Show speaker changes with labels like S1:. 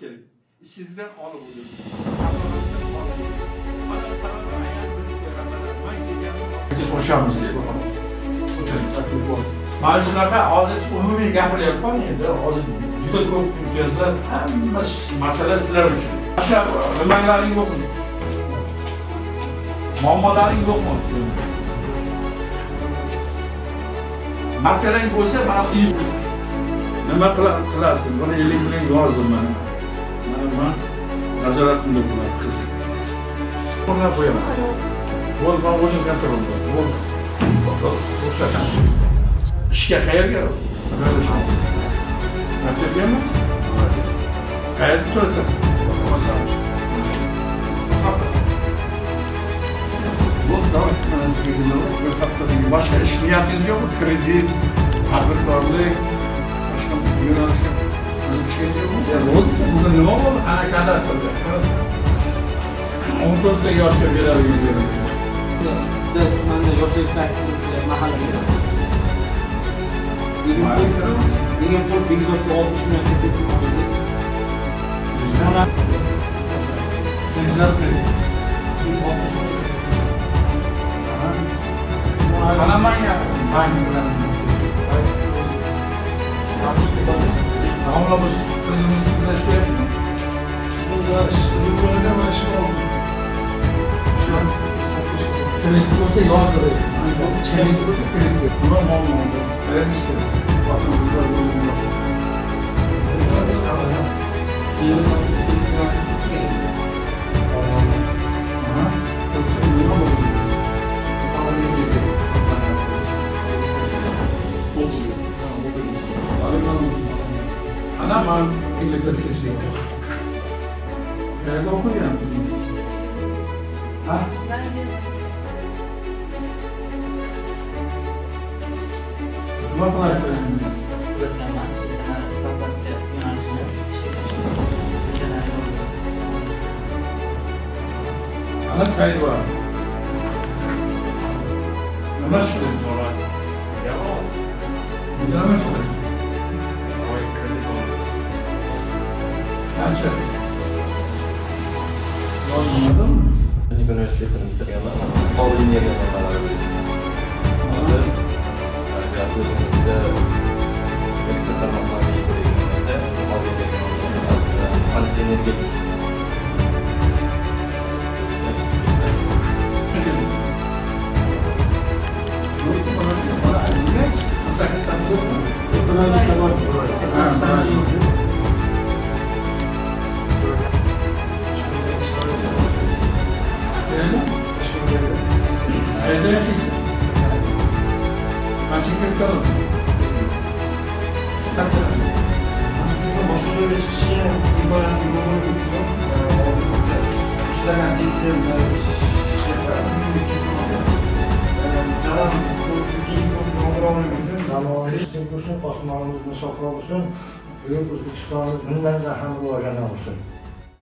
S1: kerak. Sizdan olib o'tib. O'chamiz deb mana shunaqa hozir umumiy gapiryapman endi. Hozir juda ko'p imtiyozlar, hamma masala sizlar uchun. O'sha nimalaring yo'qmi? Muammolaring yo'qmi? Masalang bo'lsa, mana nima qilasiz? Buni eling bilan yozdim mana. Men nazoratimda bo'ladi qiz. Buni qo'yaman. Bo'l, men o'zim kontrolda. Bo'l. O'xshatan. İşga qayerga? Maktabgami? Qayerda turasan? Bo'l, davay. Mana sizga bir haftadan boshqa ish niyatingiz yo'qmi? Kredit, tadbirkorlik, boshqa yo'nalishga qiziqishingiz yo'qmi? Bugun nima bo'ldi? Ana kadastrda. 14 yoshga beradigan.
S2: Tumanda yoshlik taksi mahallaga. Degan pul Bekzodga 60 million ketdi. Mana Bekzodga 60 million.
S1: Qalamayya, bank bilan. Davomli biz qizimiz bilan ishlayapmiz.
S3: Bunlar yo'lda mana shu
S1: Kerak bo'lsa yozdir. Kerak bo'lsa kerak. Nima muammo? Qayerda ishlayapsiz? Xotiningizlar bo'lganmi? Ana man elektrikçi. Nerede okuyorsun? Ha? Nima qilasizlar? Ana sayt bor. Nima shu? Nima shu? Qancha? Yozmadimmi?
S4: Universitetini bitirganman. Injiniya tayyorladim. Hozir o'zimizda elektr tarmoqlarni ish ko'rayotganimizda hozir energetik
S3: boshqa bir kishi imkoniyat bo'lgani uchun ishlagan tezserlar dalam ikkinchi guruhni o'g'irlamoq uchun jamoaviy kursni qo'shmamizni saqlab uchun buyuk O'zbekistonimiz bundan ham rivojlana olsin.